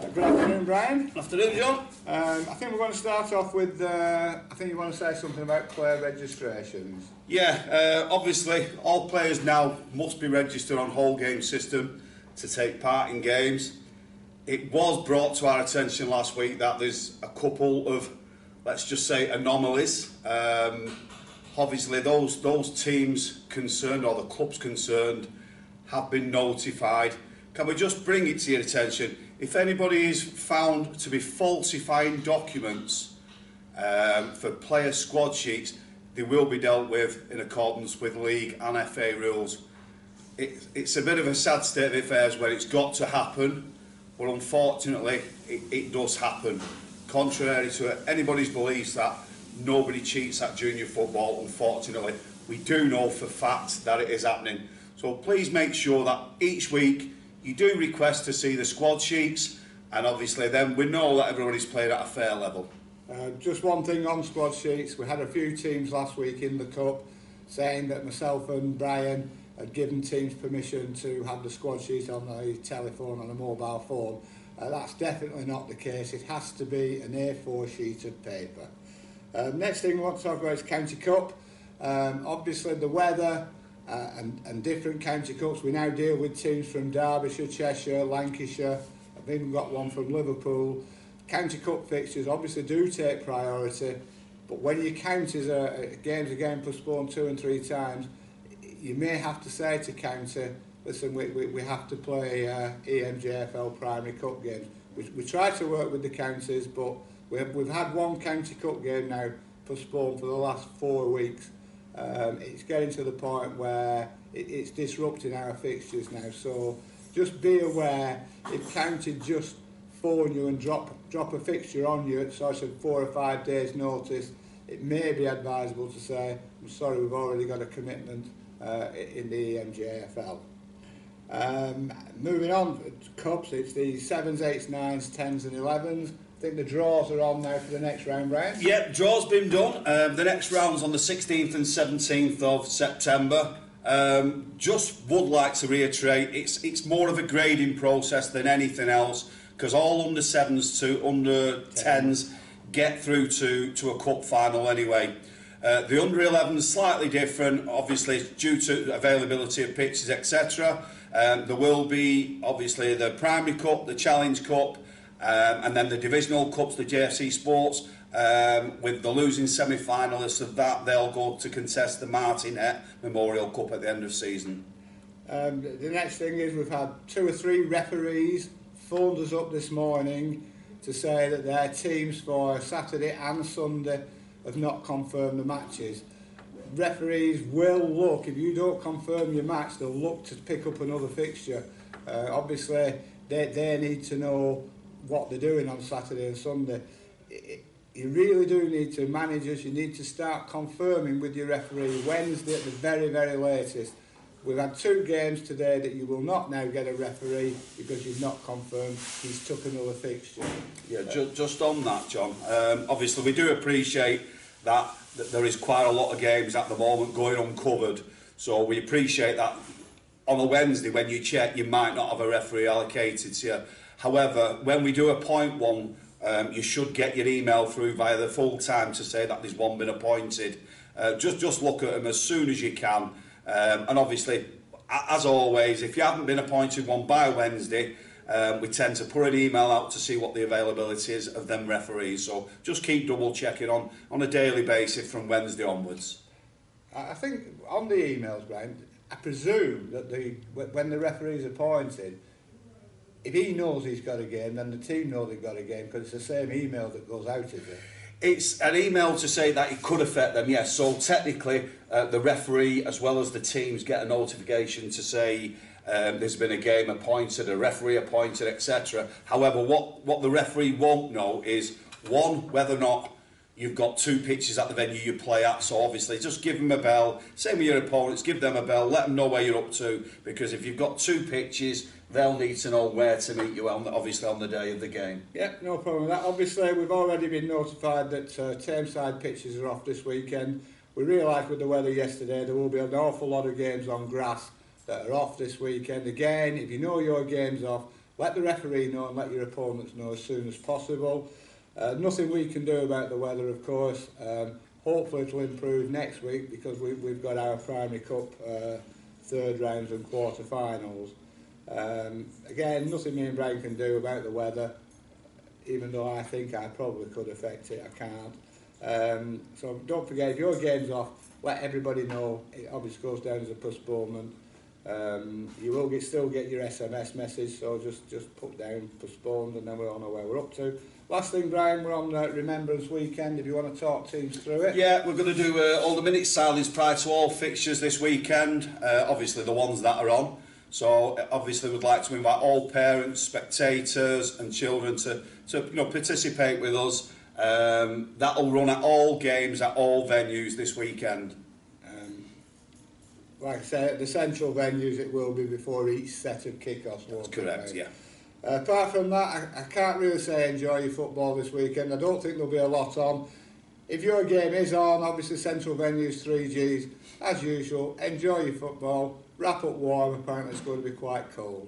Good afternoon, Brian. Afternoon, John. I think we're going to start off with, I think you want to say something about player registrations. Yeah, obviously all players now must be registered on whole game system to take part in games. It was brought to our attention last week that there's a couple of, let's just say, anomalies. Obviously those teams concerned, or the clubs concerned, have been notified. Can we just bring it to your attention? If anybody is found to be falsifying documents for player squad sheets, they will be dealt with in accordance with league and FA rules. It's a bit of a sad state of affairs where it's got to happen, but unfortunately it does happen. Contrary to anybody's beliefs that nobody cheats at junior football, unfortunately, we do know for fact that it is happening. So please make sure that each week you do request to see the squad sheets, and obviously then we know that everybody's played at a fair level. Just one thing on squad sheets, we had a few teams last week in the Cup saying that myself and Brian had given teams permission to have the squad sheet on a telephone, on a mobile phone. That's definitely not the case. It has to be an A4 sheet of paper. Next thing we want to talk about is County Cup. Obviously the weather and different county cups. We now deal with teams from Derbyshire, Cheshire, Lancashire. I've even got one from Liverpool. County Cup fixtures obviously do take priority, but when your counties games are getting postponed 2 and 3 times, you may have to say to county, listen, we have to play Emjfl primary cup games. We try to work with the counties, but we've had one county cup game now postponed for the last 4 weeks. It's getting to the point where it's disrupting our fixtures now, so just be aware if county just phone you and drop a fixture on you at sort of 4 or 5 days notice, it may be advisable to say, I'm sorry, we've already got a commitment in the Emjfl. Moving on to cups, it's the 7s, 8s, 9s, 10s and 11s. I think the draws are on now for the next round, Brian. Yep, draw's been done. The next round's on the 16th and 17th of September. Just would like to reiterate, it's more of a grading process than anything else, because all under 7s to under 10s get through to a cup final anyway. The under 11s slightly different, obviously due to availability of pitches, etc. There will be obviously the Primary Cup, the Challenge Cup, and then the divisional cups, the JFC Sports, with the losing semi-finalists of that, they'll go to contest the Martinet Memorial Cup at the end of season. The next thing is we've had 2 or 3 referees phoned us up this morning to say that their teams for Saturday and Sunday have not confirmed the matches. Referees will look, if you don't confirm your match, they'll look to pick up another fixture. Obviously, they need to know what they're doing on Saturday and Sunday. You really do need to, managers, you need to start confirming with your referee Wednesday at the very, very latest. We've had 2 games today that you will not now get a referee because you've not confirmed he's took another fixture. Yeah, just on that, John, obviously we do appreciate that there is quite a lot of games at the moment going uncovered, so we appreciate that on a Wednesday when you check you might not have a referee allocated to you. However, when we do appoint one, you should get your email through via the full time to say that there's one been appointed. Just look at them as soon as you can. And obviously, as always, if you haven't been appointed one by Wednesday, we tend to put an email out to see what the availability is of them referees. So just keep double checking on a daily basis from Wednesday onwards. I think on the emails, Brian, I presume that when the referee is appointed, if he knows he's got a game, then the team know they've got a game, because it's the same email that goes out, is it? It's an email to say that it could affect them, yes. So technically, the referee as well as the teams get a notification to say there's been a game appointed, a referee appointed, etc. However, what the referee won't know is, one, whether or not you've got 2 pitches at the venue you play at. So obviously just give them a bell, same with your opponents, give them a bell, let them know where you're up to, because if you've got 2 pitches, they'll need to know where to meet you, obviously on the day of the game. Yeah, no problem with that. Obviously we've already been notified that Tameside pitches are off this weekend. We realise with the weather yesterday there will be an awful lot of games on grass that are off this weekend. Again, if you know your game's off, let the referee know and let your opponents know as soon as possible. Nothing we can do about the weather, of course. Hopefully it'll improve next week because we've got our Primary Cup third rounds and quarter-finals. Again, nothing me and Brian can do about the weather, even though I think I probably could affect it, I can't. So don't forget, if your game's off, let everybody know. It obviously goes down as a postponement. You will still get your SMS message, so just put down postponed and then we'll all know where we're up to. Last thing, Brian, we're on Remembrance Weekend, if you want to talk teams through it. Yeah, we're going to do all the minute silence prior to all fixtures this weekend, obviously the ones that are on. So obviously we'd like to invite all parents, spectators and children to participate with us. That'll run at all games, at all venues this weekend. Like I say, at the central venues it will be before each set of kick-offs. That's correct, yeah. Apart from that, I can't really say enjoy your football this weekend. I don't think there'll be a lot on. If your game is on, obviously central venues 3Gs, as usual, enjoy your football, wrap up warm, apparently it's going to be quite cold.